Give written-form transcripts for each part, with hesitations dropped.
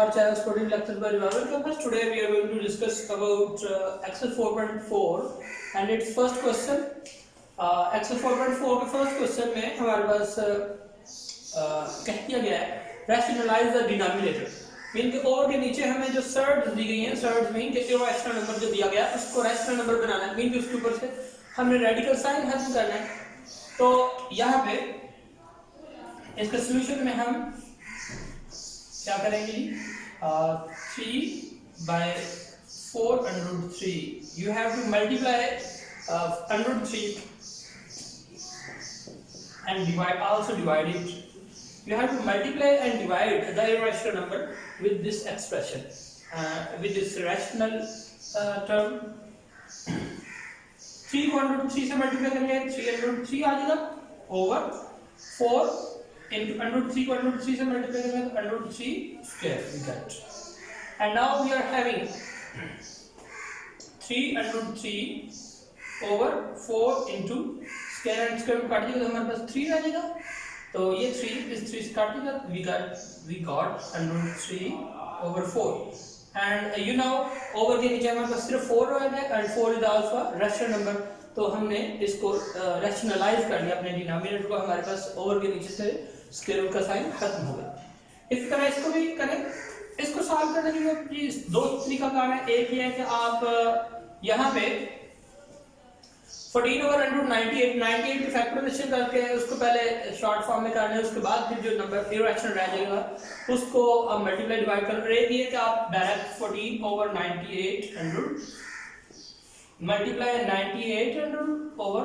our channel Studying Lectures by Revival Campus. Today we are going to discuss about Exercise 4.4 and its first question. Exercise 4.4 के first question में हमारे पास कह दिया गया है rationalize the denominator. Mean के और के नीचे हमें जो सर्ड्स दी गई हैं, सर्ड्स मीन के इरेशनल नंबर जो दिया गया है उसको रैशनल नंबर बनाना है, मीन के उसके ऊपर से हमने रेडिकल साइन हल करना है. तो यहाँ पे इसके सोल्यूशन में हम क्या करेंगे जी, 3/4 √3. You have to multiply √3 and divide it. You have to multiply and divide the irrational number with this expression, with this rational term. 3 को √3 से मल्टीप्लाई करेंगे, 3 आ जाएगा over 4 into √3 को √3 से मल्टीप्लाई करेंगे तो √3 square we get. And now we are having 3 √3 over 4 into square and square काट दिया तो हमारे पास 3 आ जाएगा. तो ये 3 इस 3 से काट दिया, we got √3 over 4. And you know over के नीचे हमारे पास सिर्फ 4 रह गया and 4 is also a rational number. तो हमने इसको रैशनलाइज कर लिया अपने डिनोमिनेटर को, हमारे पास ओवर के नीचे से स्क्वायर रूट का साइन खत्म हो गया. इस तरह इसको भी करें. इसको सॉल्व करने के लिए दो तरीका कार है. एक ये है कि आप यहाँ पे 14 over √98 की फैक्टराइजेशन करके उसको पहले शॉर्ट फॉर्म में करना है, उसके बाद फिर जो नंबर इरेशनल रह जाएगा उसको आप मल्टीप्लाई डिवाइड कर. एक ये कि आप डायरेक्ट 14 over 98 मल्टीप्लाई 98 over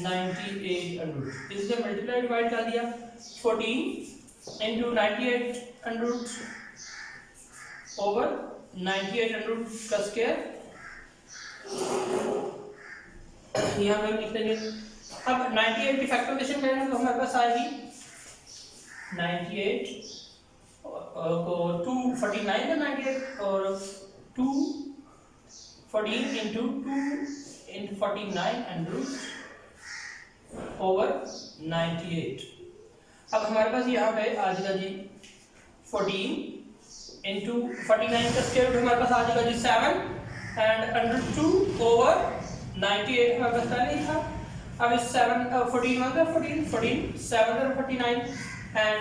98. इससे मल्टीप्लाई डिवाइड कर दिया 14 into 98 over 98 का स्क्वायर. यहाँ पे लिख लेंगे. अब 98 की फैक्टराइजेशन करेंगे तो हमारे पास आएगी 98 को 249 है 98 और 214 into 2 into 49 and root over 98. अब हमारे पास यहाँ पे आ जाएगा जी 14 into 49 का स्क्वायर रूट हमारे पास आ जाएगा जी 7 and √2 over 98 हमारे पास पहले ही था. अब इस 7 14 1 14 7 49 and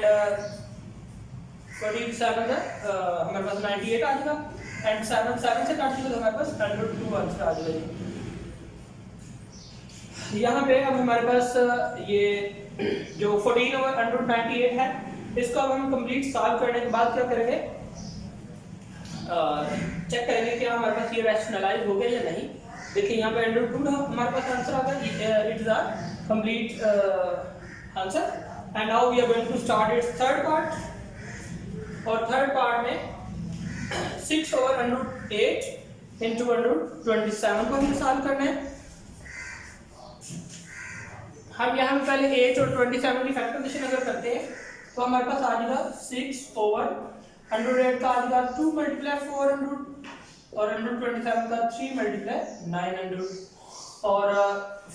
14 7 हमारे पास 98 आ जाएगा and 7 से काट दिया तो हमारे पास √2 आंसर आ जाएगा. यहाँ पे अब हमारे पास ये जो 14 over √98 है, इसको अब हम कंप्लीट सॉल्व करने के बाद क्या करेंगे, चेक करेंगे कि हमारे पास ये रैशनलाइज हो गया या नहीं. देखिए यहाँ पे √2 हमारे पास आंसर आ गया. It is a complete answer. And now we are going to start its third part. और थर्ड पार्ट में 6 over √8 into √27 को हमें सॉल्व करना है. हम यहाँ पे पहले 8 और 27 की फैक्टराइजेशन अगर करते हैं तो हमारे पास आ जाएगा 6 over √8 का आ जाएगा 2 multiply 400 और √27 का 3 multiply 900. और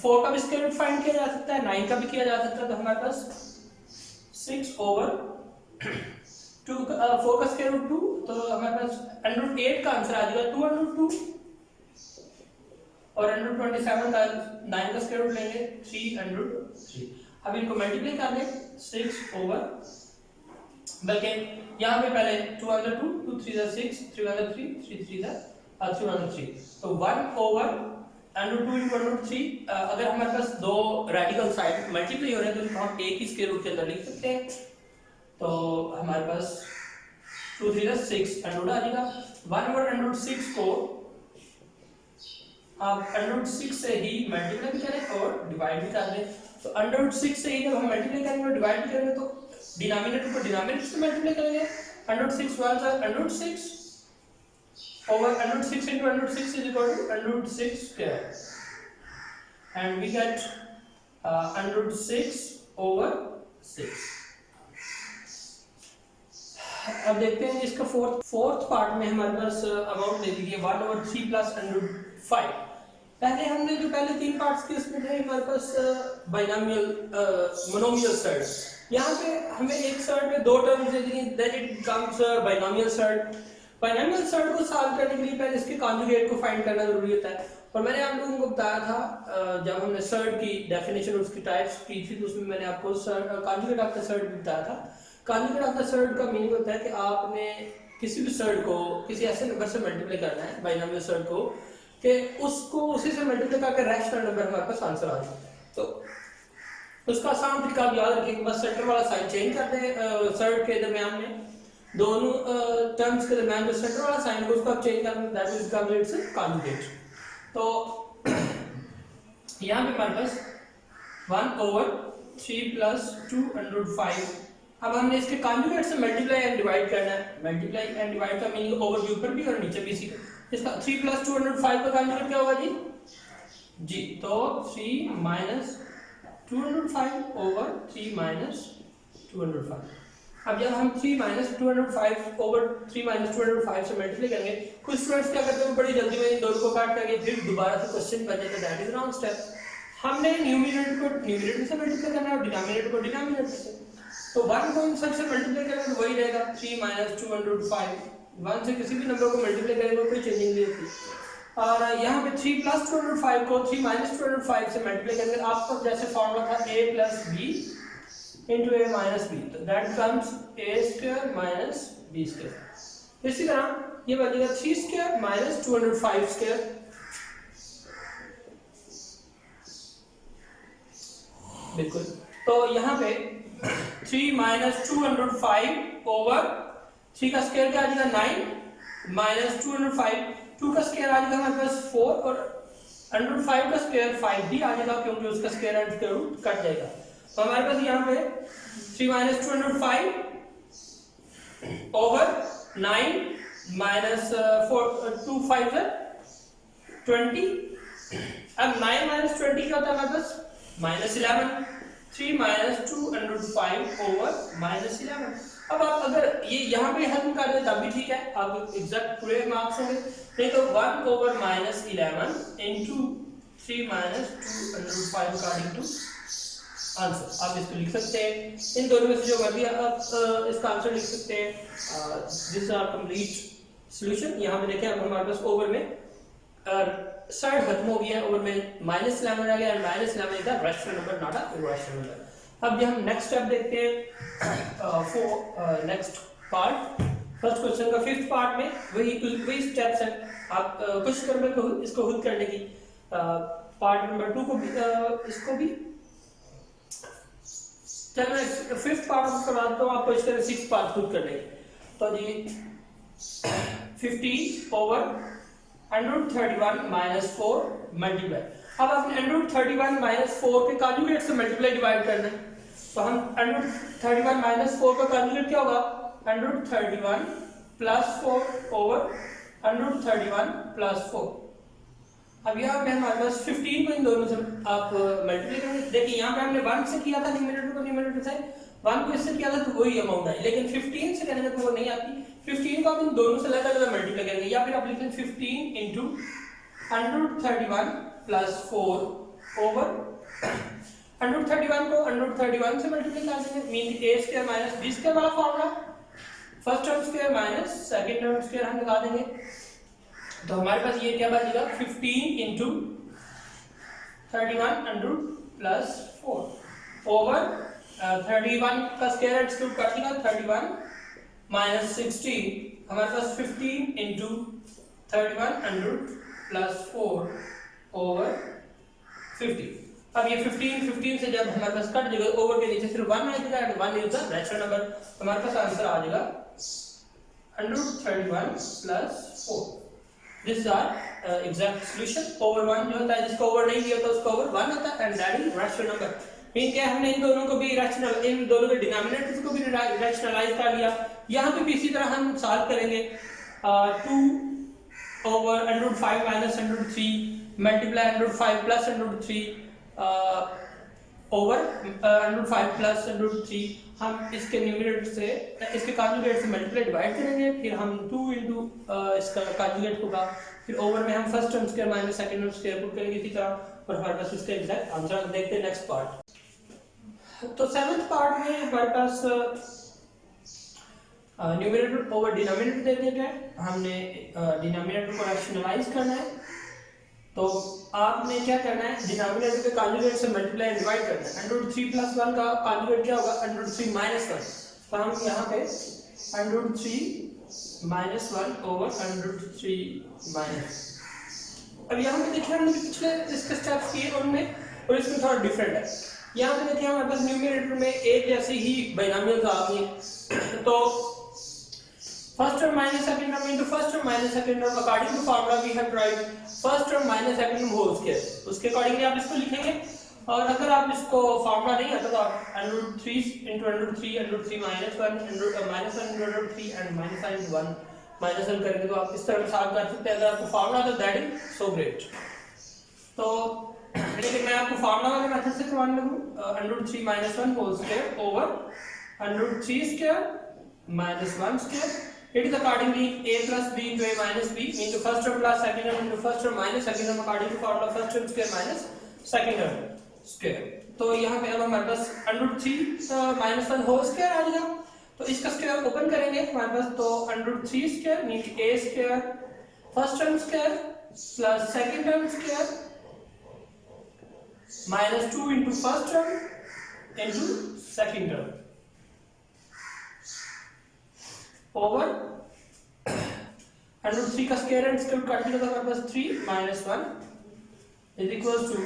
4 का भी स्क्वायर रूट फाइंड किया जा सकता है, 9 का भी किया जा सकता है. तो हमारे पास 6 over 4 का स्क्वायर रूट 2 तो हमारे पास √8 का आंसर आ जाएगा 2 और √27 का 9 का स्क्वायर रूट लेंगे 303. अब इनको मल्टीप्लाई कर दें 6 over, बल्कि यहाँ पे पहले 2 2 3 6 3 3 3 3 तो 1 over √2 into √3. अगर हमारे पास दो रेडिकल साइड मल्टीप्लाई हो रहे हैं तो इनको हम एक ही स्क्वायर रूट के अंदर लिख सकते हैं. तो हमारे पास 2 3 6 √2 आ जाएगा. 1 over √6 को आप √6 से ही मल्टीप्लाई भी करें और डिवाइड भी कर दें. तो √6 से ही जब हम मल्टीप्लाई करेंगे और डिवाइड भी करेंगे तो डिनोमिनेटर को डिनोमिनेटर से मल्टीप्लाई करेंगे. √6 1 √6 over √6 into √6 is equal to √6 square and we get √6 over 6. अब देखते हैं इसका फोर्थ पार्ट में हमारे पास अमाउंट दे दीजिए 1 over 3 plus √5. पहले हमने जो पहले 3 पार्ट्स के उसमें थे हमारे पास बाइनोमियल मोनोमियल सर्ड्स यहाँ पे हमें एक सर्ट में दो टर्म्स दे दी, that it comes binomial surd. Binomial surd को सॉल्व करने के लिए पहले इसके कॉन्जुगेट को फाइंड करना जरूरी होता है। और मैंने आप लोगों को बताया था जब हमने सर्ट की डेफिनेशन उसकी टाइप्स की थी, तो उसमें मैंने आपको कॉन्जुगेट ऑफ द सर्ट भी बताया था। कॉन्जुगेट ऑफ द सर्ट का मीनिंग होता है कि आपने किसी भी सर्ट को किसी ऐसे नंबर से मल्टीप्लाई करना है, बाइनोमियल सर्ट को, कि उसको उसी से मल्टीप्लाई करके रैशनल नंबर हमारे पास आंसर आ जाए। तो उसका आसान तरीका आप याद रखिए, बस सेंटर वाला साइन चेंज कर दें सर्ट के दरमियान में, दोनों टर्म्स के दरमियान जो सेंटर वाला साइन है उसको आप चेंज कर दें, that will become it's conjugate. तो यहाँ पे हमारे पास 1/3 + 2/5। अब हमने इसके कॉन्जुगेट से मल्टीप्लाई एंड डिवाइड करना है। मल्टीप्लाई एंड डिवाइड का मीनिंग ओवर व्यू पर भी और नीचे भी सीखा। इसका 3 + 2/5 का कॉन्जुगेट क्या होगा जी? जी तो 3 - 2/5 over 3 - 2/5। अब जब हम 3 - 2/5 over 3 - 2/5 से मल्टीप्लाई करेंगे, कुछ स्टूडेंट्स क्या करते हैं बड़ी जल्दी में इन दोनों को काट करके फिर दोबारा से क्वेश्चन बनेगा, दैट इज रॉन्ग स्टेप। हमने न्यूमरेटर को न्यूमरेटर से मल्टीप्लाई करना है और डिनोमिनेटर को डिनोमिनेटर से। तो 1 को इन सब से मल्टीप्लाई करेंगे तो वही रहेगा 3 - 2/5। 1 से किसी भी नंबर को मल्टीप्लाई करेंगे कोई चेंजिंग नहीं होती। और यहाँ पे 3 + 2/5 को 3 - 2/5 से मल्टीप्लाई करेंगे, आपका जैसे फॉर्मूला था a + b into a minus b, तो that becomes a² - b²। इसी तरह ये बनेगा 3² - 2/5²। बिल्कुल, तो यहाँ पे 3 - 2/5 over 3 का स्क्वायर क्या आ जाएगा 9 - 2/5, 2 का स्क्वायर आ जाएगा हमारे पास 4 और √5 का स्क्वायर 5 भी आ जाएगा क्योंकि उसका square and square root cut जाएगा। तो हमारे पास यहाँ पे 3 - 2/5 over 9 - 4 2 5 20। अब 9 - 20 क्या होता है हमारे पास -11। 3 - 2/5 over -11। अब आप अगर ये यहाँ पे हल कर दें तब भी ठीक है, आप एग्जैक्ट पूरे मार्क्स होंगे। नहीं तो 1 over -11 into 3 - 2/5 according to answer आप इसको लिख सकते हैं। इन दोनों में से जो मर्जी आप इसका आंसर लिख सकते हैं। This are complete solution. यहाँ पे देखें अब हमारे पास ओवर में सर्ट खत्म हो गया है, ओवर में -11 आ गया और -11 is the rational number not a irrational number. अब हम नेक्स्ट स्टेप देखते हैं for next part. First question का 5th पार्ट में वही स्टेप्स हैं। आप कोशिश करें इसको खुद करने की। पार्ट नंबर 2 को भी इसको भी चलो 5th पार्ट करवाता हूँ, आपको इसका 6th पार्ट खुद करने की। तो जी 15 over √31 - 4 मल्टीप्लाई। अब आपने √31 - 4 के कॉन्जुगेट से मल्टीप्लाई डिवाइड करना है। तो हम √31 - 4 का कॉन्जुगेट क्या होगा √31 + 4 over √31 + 4। अब यहाँ पे हमारे पास 15 को इन दोनों से आप मल्टीप्लाई करेंगे। देखिए यहाँ पे हमने 1 से किया था न्यूमरेटर को न्यूमरेटर से, 1 को इससे किया था तो वही अमाउंट आई, लेकिन 15 से करेंगे तो वो नहीं आती। 15 को आप इन दोनों से लगातार मल्टीप्लाई करेंगे, या फिर आप लिख लें 15 into √31 + 4 over 131 को 131 से मल्टीप्लाई कर देंगे, मीन a² - b² वाला formula, first term square minus second term square हम लगा देंगे। तो हमारे पास ये क्या बचेगा 15 into 31 + 4 over 31 का स्क्वायर एक्सक्लूड कर देगा 31 - 16 हमारे पास 15 into 31 + 4 over 50। अब ये 15 से जब हमारे पास कट जाएगा ओवर के नीचे सिर्फ 1 आ जाएगा and 1 is the rational number. हमारे पास आंसर आ जाएगा 131 + 4। This is our exact solution. Over 1 जो होता है जिसको ओवर नहीं दिया तो उसका ओवर 1 होता है and that is rational number. Mean क्या हमने इन दोनों को भी रैशनल, इन दोनों के डिनोमिनेटर्स को भी रैशनलाइज कर लिया। यहाँ पे भी इसी तरह हम सॉल्व करेंगे 2 over √5 - √3 मल्टीप्लाई √5 + √3 ओवर √5 + √3। हम इसके न्यूमरेटर से इसके कॉन्जुगेट से मल्टीप्लाई डिवाइड करेंगे, फिर हम 2 into इसका कॉन्जुगेट होगा, फिर ओवर में हम first term square minus second term square put करेंगे इसी तरह, और हमारे पास इसका एग्जैक्ट आंसर देखते हैं नेक्स्ट पार्ट। तो सेवंथ पार्ट में हमारे पास न्यूमरेटर ओवर डिनोमिनेटर दे दिया गया है, हमने डिनोमिनेटर को रैशनलाइज करना है। तो आपने क्या करना है, डिनोमिनेटर के कॉन्जुगेट से मल्टीप्लाई एंड डिवाइड करना है। √3 + 1 का कॉन्जुगेट क्या होगा, √3 - 1। तो हम यहाँ पे √3 - 1 ओवर √3 अब यहाँ पे देखिए हमने पिछले इसके स्टेप्स किए उनमें और इसमें थोड़ा डिफरेंट है। यहाँ पे देखिए हमारे पास न्यूमरेटर में एक जैसे ही बाइनोमियल्स आ गए। तो first term minus second term into first term minus second term according to formula we have tried first term minus second term whole square, उसके अकॉर्डिंगली आप इसको लिखेंगे। और अगर आप इसको फार्मूला नहीं आता तो आप √3 into √3 √3 - 1 -1 √3 and -1 -1 करेंगे तो आप इस तरह सॉल्व कर सकते हैं। अगर आपको फार्मूला तो दैट इज सो ग्रेट। तो लेकिन मैं आपको फार्मूला वाले मेथड से करवाने लगूं। √3 - 1 whole square over √3 square - 1 square. It is accordingly a plus b into a minus b into first term plus second term into first term minus second term according to formula first term square minus second term square. तो यहाँ पे अब हमारे पास √3 - 1 whole square आ जाएगा। तो इसका square open करेंगे हमारे पास, तो √3 square mean a square first term square plus second term square minus 2 into first term into second term over √3 का स्क्वायर एंड स्क्वायर काट दिया तो हमारे पास 3 - 1 इज इक्वल्स टू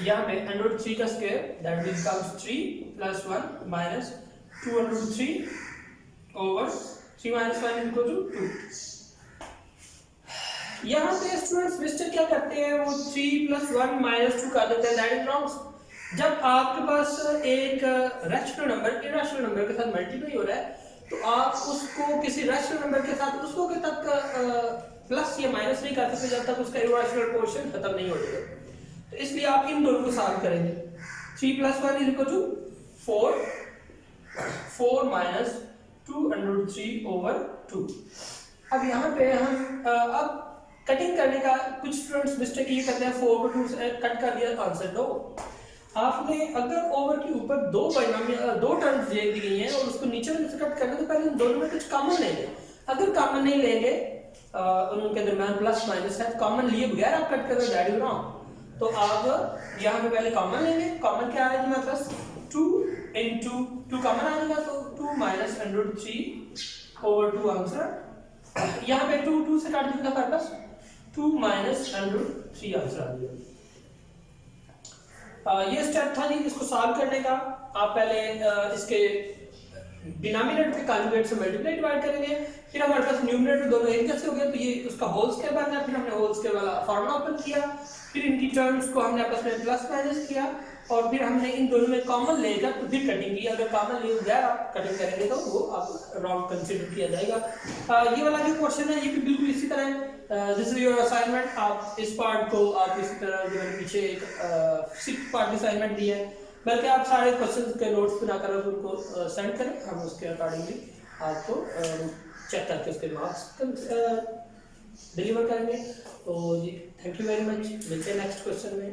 यहाँ पे √3 का square that becomes 3 + 1 minus 2√3 over 3 - 1 is equal to 2। यहाँ पे स्टूडेंट्स मिस्टेक क्या करते हैं, वो 3 + 1 - 2 कर देते हैं, दैट इज रॉन्ग। जब आपके पास एक रैशनल नंबर इरेशनल नंबर के साथ मल्टीप्लाई हो रहा है तो आप उसको किसी रैशनल नंबर के साथ उसको के तक प्लस या माइनस नहीं कर सकते जब तक उसका इरेशनल पोर्शन खत्म नहीं हो जाएगा। तो इसलिए आप इन दोनों को सॉल्व करेंगे। 3 + 1 is equal to 4 minus 2√3 over 2। अब यहाँ पे हम अब कटिंग करने का कुछ स्टूडेंट्स मिस्टेक ये करते हैं, 4 को 2 से कट कर दिया आंसर। नो, आपने अगर ओवर के ऊपर दो टर्म्स दे दी गई हैं और उसको नीचे से कट करना तो पहले दोनों में कुछ कॉमन लेंगे। अगर कॉमन नहीं लेंगे उनके दरमियान प्लस माइनस है, कॉमन लिए बगैर आप कट करें दैट इज रॉन्ग। तो आप यहाँ पे पहले कॉमन लेंगे। कॉमन क्या आएगा हमारे पास, 2 into 2 कॉमन आ जाएगा तो 2 minus √3 over 2 आंसर। यहाँ पे 2 से काट दिया हमारे पास 2 minus √3 आंसर आ गया। ये स्टेप था जी इसको सॉल्व करने का। आप पहले इसके डिनोमिनेटर के कॉन्जुगेट से मल्टीप्लाई डिवाइड करेंगे, फिर हमारे पास न्यूमरेटर दोनों एक जैसे हो गए तो ये उसका होल स्क्वायर बन गया। फिर हमने होल स्क्वायर वाला फार्मूला ओपन किया, फिर इनकी टर्म्स को हमने आपस में प्लस माइनस किया और फिर हमने इन दोनों में कॉमन लेकर तो फिर कटिंग की। अगर कॉमन ले बगैर आप कटिंग करेंगे तो वो आप रॉन्ग कंसीडर किया जाएगा। ये वाला जो क्वेश्चन है ये भी बिल्कुल इसी तरह है। This is your assignment. आप इस पार्ट को आप इसी तरह जो मैंने पीछे एक 6 पार्ट असाइनमेंट दिया है, बल्कि आप सारे क्वेश्चंस के नोट्स बनाकर उनको सेंड करें, हम उसके अकॉर्डिंगली आपको चेक करके उसके मार्क्स डिलीवर करेंगे। तो जी थैंक यू वेरी मच, मिलते हैं नेक्स्ट क्वेश्चन में।